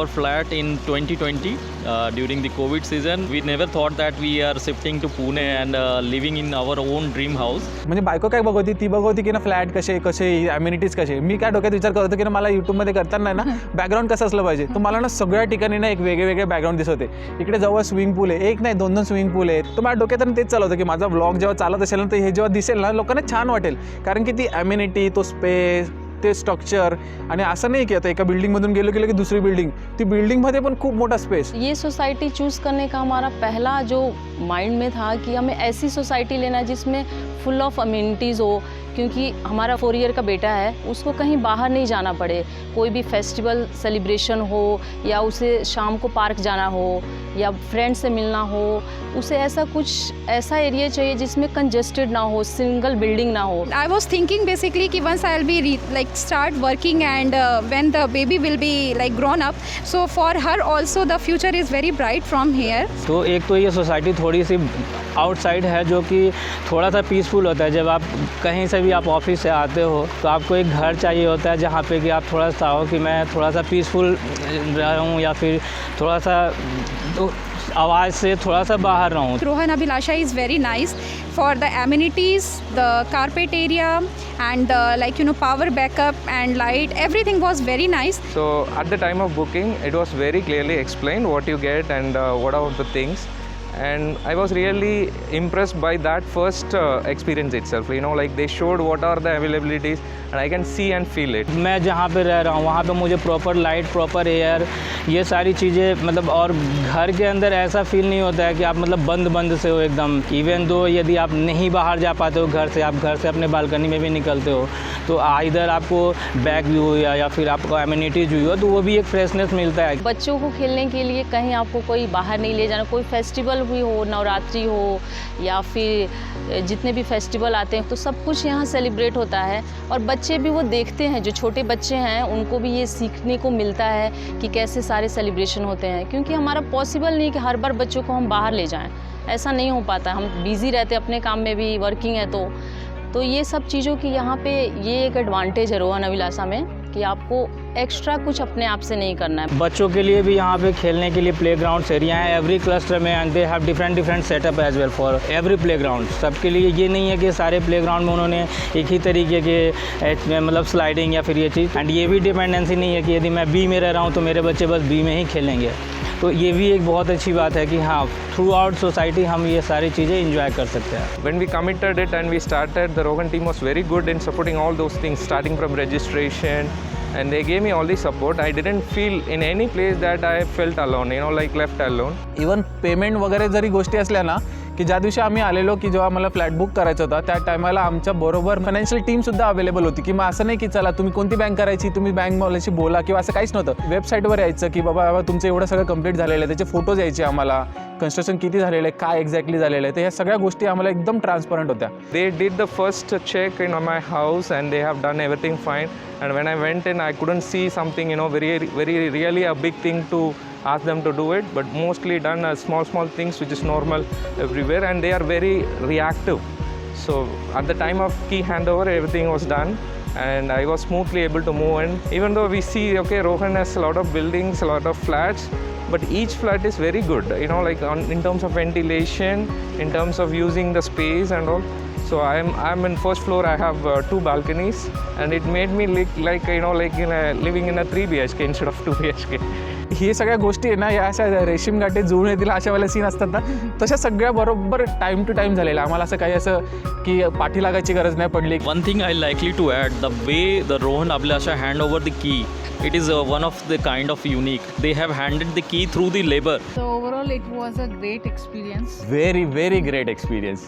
our flat in 2020 during the COVID season. We never thought that we are shifting to Pune and living in our own dream house. म्हणजे बायको काय बघवती, ती बघवती की ना flat कसे कसे ॲम्युनिटीज कसे. मी काय डोक्यात विचार करत होतो की ना मला यूट्यूबमध्ये करताना ना बॅकग्राऊंड कसं असलं पाहिजे. तर मला ना सगळ्या ठिकाणी ना एक वेगळे बॅकग्राऊंड दिसत होते. इकडे जवळ स्विमिंग पूल आहे, एक नाही दोन स्विमिंग पूल आहेत. तर माझ्या डोक्यात तेच चालू होतं की माझा व्लॉग जेव्हा चालत असेल ना तर हे जेव्हा दिसेल ना लोकांना छान वाटेल. कारण की ती ॲम्युनिटी, तो स्पेस, ते स्ट्रक्चर. आणि असं नाही की आता एका बिल्डिंगमधून गेलो की दुसरी बिल्डिंग, ती बिल्डिंगमध्ये पण खूप मोठा स्पेस. ये सोसाइटी चूज़ करने का हमारा पहला जो माइंड में था कि हमें ऐसी सोसाइटी लेना जिसमें फुल ऑफ अम्यूनिटीज़ हो, क्योंकि हमारा 4 ईयर का बेटा है, उसको कहीं बाहर नहीं जाना पड़े. कोई भी फेस्टिवल सेलिब्रेशन हो या उसे शाम को पार्क जाना हो या फ्रेंड से मिलना हो, उसे ऐसा एरिया चाहिए जिसमें कंजेस्टेड ना हो, सिंगल बिल्डिंग ना हो. I was thinking basically कि once I'll be start working and when the baby will be like grown up, so for her also the future is very bright from here. तो एक तो ये society थोड़ी सी outside है जो कि थोड़ा सा पीसफुल होता है. जब आप कहीं से भी आप ऑफिस से आते हो तो आपको एक घर चाहिए होता है जहाँ पे कि आप थोड़ा सा हो कि मैं थोड़ा सा पीसफुल रहूँ या फिर थोड़ा सा आवाज़ से थोड़ा सा बाहर रहूँ. Rohan Abhilasha is very nice for the amenities, the carpet area and power backup and light, everything was very nice. So at the time of booking, it was very clearly explained what you get and what are the things. And I was really impressed by that first experience itself. They showed what are the availabilities and I can see and feel it. मैं जहाँ पे रह रहा हूँ वहाँ पे मुझे proper light, proper air, ये सारी चीज़ें मतलब, और घर के अंदर ऐसा फील नहीं होता है कि आप मतलब बंद से हो एकदम. इवन दो यदि आप नहीं बाहर जा पाते हो घर से, आप घर से अपने बालकनी में भी निकलते हो तो इधर आपको बैक व्यू या फिर आपको एम्यूनिटीज व्यू हो तो वो भी एक फ्रेशनेस मिलता है. बच्चों को खेलने के लिए कहीं आपको कोई बाहर नहीं ले जाना. कोई फेस्टिवल भी हो, नवरात्रि हो या फिर जितने भी फेस्टिवल आते हैं तो सब कुछ यहाँ सेलिब्रेट होता है. और बच्चे भी वो देखते हैं, जो छोटे बच्चे हैं उनको भी ये सीखने को मिलता है कि कैसे सारे सेलिब्रेशन होते हैं. क्योंकि हमारा पॉसिबल नहीं कि हर बार बच्चों को हम बाहर ले जाएं, ऐसा नहीं हो पाता. हम बिज़ी रहते अपने काम में भी, वर्किंग है तो ये सब चीज़ों की यहाँ पे ये एक एडवांटेज है रोहन अभिलाषा में कि आपको एक्स्ट्रा कुछ अपने आप से नहीं करना है. बच्चों के लिए भी यहाँ पे खेलने के लिए प्ले ग्राउंड्स एरिया है एवरी क्लस्टर में and they have different setup as well for every play ground. सबके लिए ये नहीं है कि सारे प्ले ग्राउंड में उन्होंने एक ही तरीके के मतलब स्लाइडिंग या फिर ये चीज़. एंड ये भी डिपेंडेंसी नहीं है कि यदि मैं बी में रह रहा हूँ तो मेरे बच्चे बस बी में ही खेलेंगे. तो ये भी एक बहुत अच्छी बात है कि हाँ, थ्रू आउट सोसाइटी हम ये सारी चीज़ें इंजॉय कर सकते हैं. When we committed it and we started, the Rohan team was very good in supporting all those things, starting from registration, and they gave me all the support. I didn't feel in any place that I felt alone, left alone. Even payment वगैरे जरी गोष्टी असल्या ना की ज्या दिवशी आम्ही आलेलो की जेव्हा मला फ्लॅट बुक करायचा होता त्या टायमाला आमच्या बरोबर फायनान्शियल टीमसुद्धा अवेलेबल होती. की मग असं नाही की चला तुम्ही कोणती बँक करायची, तुम्ही बँकवाल्याशी बोला किंवा असं काहीच नव्हतं. वेबसाईटवर यायचं की बाबा तुमचं एवढं सगळं कंप्लीट झालेलं आहे, त्याचे फोटोज यायचे आम्हाला, कन्स्ट्रक्शन किती झालेलं आहे, काय एक्झॅक्टली झालेलं आहे. तर ह्या सगळ्या गोष्टी आम्हाला एकदम ट्रान्सपरंट होत्या. They did the first check in my house and they have done everything fine. And when I went in, I couldn't see something, very really a big thing to ask them to do it, but mostly done small things which is normal everywhere, and they are very reactive. So at the time of key handover, everything was done and I was smoothly able to move in. Even though we see, Rohan has a lot of buildings, a lot of flats, but each flat is very good, in terms of ventilation, in terms of using the space and all. So I'm in first floor. I have 2 balconies, and it made me look like living in a 3 BHK instead of 2 BHK. हे सगळ्या गोष्टी आहे ना या अशा रेशीम गाठी जुळून येतील अशावाले सीन असतात ना, तशा सगळ्या बरोबर टाईम टू टाईम झालेला. आम्हाला असं काही असं की पाठी लागायची गरज नाही पडली. One thing I likely to add, the way the Rohan Abhilasha hand over the key, it is one of the kind of unique. They have handed the key through the labor. So overall it was a great experience. Very, very great experience.